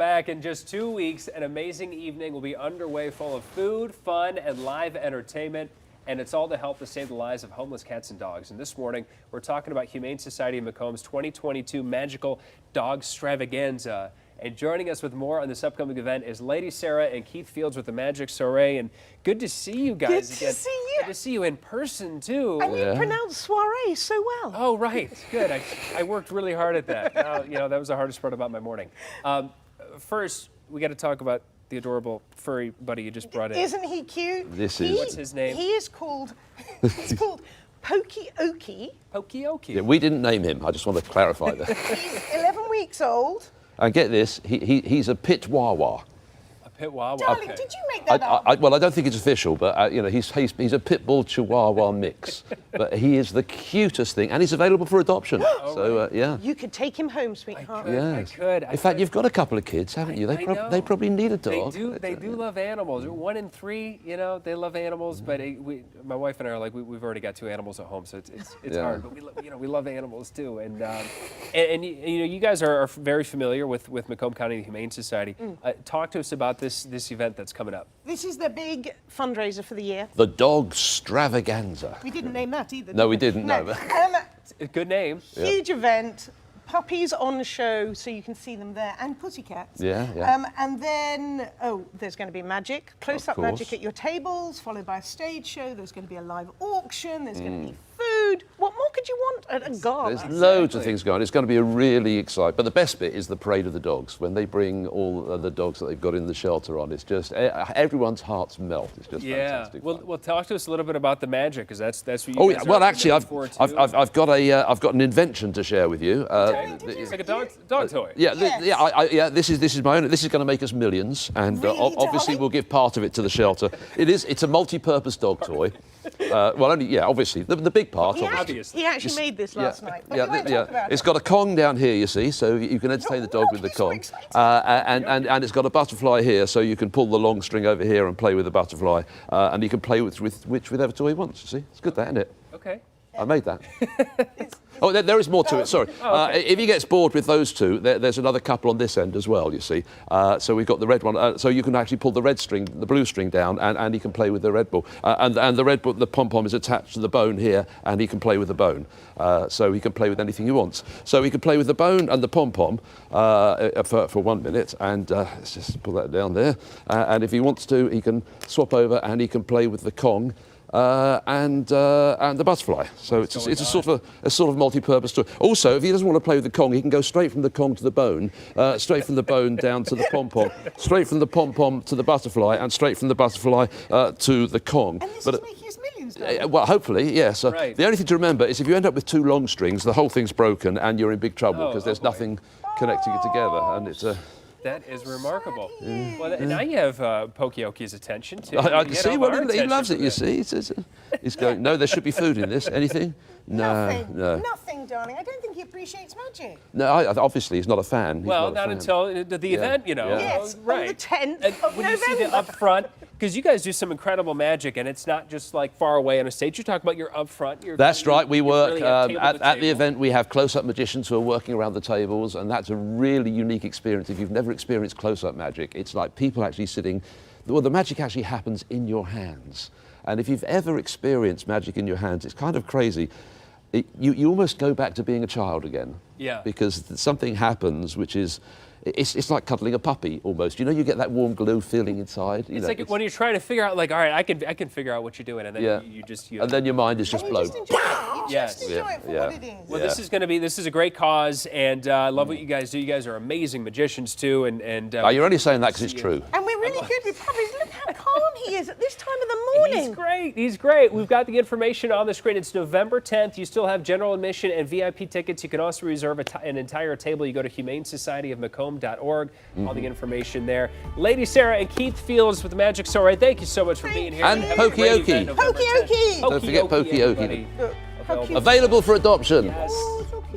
Back in just 2 weeks, an amazing evening will be underway full of food, fun, and live entertainment. And it's all to help to save the lives of homeless cats and dogs. And this morning, we're talking about Humane Society of Macomb's 2022 Magical Dogstravaganza. And joining us with more on this upcoming event is Lady Sarah and Keith Fields with the Magic Soiree. And good to see you guys again. Good to see you. Good to see you in person, too. And you pronounce soiree so well. Oh, right. Good. I worked really hard at that. You know, that was the hardest part about my morning. First, we got to talk about the adorable furry buddy you just brought in. Isn't he cute? What's his name? He is called, he's called Pokey Okie. Pokey Okie. Yeah, we didn't name him. I just want to clarify that. He's 11 weeks old. And get this, he's a pit Wawa. A pit Wawa. Darling, Okay. did you make that up? Well, I don't think it's official, but you know, he's a pit bull Chihuahua mix. But he is the cutest thing, and he's available for adoption. So yeah. You could take him home, sweetheart. Yes. I could. In fact, you've got a couple of kids, haven't you? They probably need a dog. They do love animals. 1 in 3, you know, they love animals. But my wife and I are like, we've already got 2 animals at home, so it's hard. But we love animals too. And you know, you guys are very familiar with Macomb County Humane Society. Talk to us about this event that's coming up. This is the big fundraiser for the year. The Dogstravaganza. We didn't name that either. No, we didn't. No. Good name. Huge event. Puppies on show, so you can see them there, and pussycats. Yeah. And then, there's going to be magic, close-up magic at your tables, followed by a stage show. There's going to be a live auction. There's going to be food. What more could you want at a gala? There's loads of things going on. It's going to be a really exciting. But the best bit is the parade of the dogs. When they bring all the dogs that they've got in the shelter on, it's just everyone's hearts melt. It's just fantastic. Well, talk to us a little bit about the magic, because that's what you. Oh, well, actually, I've got an invention to share with you. It's like a dog toy. Yeah, This is my own. This is going to make us millions, and Really, obviously we'll give part of it to the shelter. It's a multi-purpose dog toy. Obviously the big part. He actually made this last night. It's got a Kong down here, you see, so you can entertain the dog with the Kong, and it's got a butterfly here, so you can pull the long string over here and play with the butterfly, and you can play with whichever toy he wants. You see, it's good, that, isn't it? Okay. I made that. Oh, there is more to it, sorry. If he gets bored with those two, there's another couple on this end as well, you see. So we've got the red one, so you can actually pull the blue string down, and he can play with the red ball. And the red ball, the pom-pom is attached to the bone here, and he can play with the bone. So he can play with anything he wants. So he can play with the bone and the pom-pom for 1 minute, and let's just pull that down there. And if he wants to, he can swap over, and he can play with the Kong. And the butterfly. So it's a sort of multi-purpose toy. Also, if he doesn't want to play with the Kong, he can go straight from the Kong to the bone, straight from the bone down to the pom-pom, straight from the pom-pom to the butterfly, and straight from the butterfly to the Kong. And this is making us millions, well, hopefully, yes. Right. The only thing to remember is if you end up with 2 long strings, the whole thing's broken, and you're in big trouble because there's nothing connecting it together, and it's a. That is remarkable. Well, now you have Pokey Okie's attention, too. I can see, well, he loves it, you see. He's going, no, there should be food in this. Anything? No. Nothing, darling. I don't think he appreciates magic. No, obviously he's not a fan. Well, not until the event, you know. Yes, right. on the 10th of when November. you see the up front, because you guys do some incredible magic, and it's not just like far away on a stage. You talk about your up front. That's right. We work really at the event. We have close-up magicians who are working around the tables, and that's a really unique experience. If you've never experienced close-up magic, it's like people actually sitting. Well, the magic actually happens in your hands, and if you've ever experienced magic in your hands, it's kind of crazy. You almost go back to being a child again. Yeah. Because something happens which is. It's like cuddling a puppy almost. You know, you get that warm glue feeling inside. It's like when you're trying to figure out, like, all right, I can figure out what you're doing, and then and then your mind is just blown. You just enjoy it for what it is. Well, this is a great cause, and I love what you guys do. You guys are amazing magicians too, and you're only saying that because it's true. And we're really good with puppies. Look how calm he is at this time of the morning. He's great. He's great. We've got the information on the screen. It's November 10th. You still have general admission and VIP tickets. You can also reserve an entire table. You go to humanesocietyofmacomb.org. All the information there. Lady Sarah and Keith Fields with the Magic Soiree, thank you so much for being here. And Pokey Okie. Pokey Okie. Don't forget Pokey Okie. Available Available for adoption. Yes.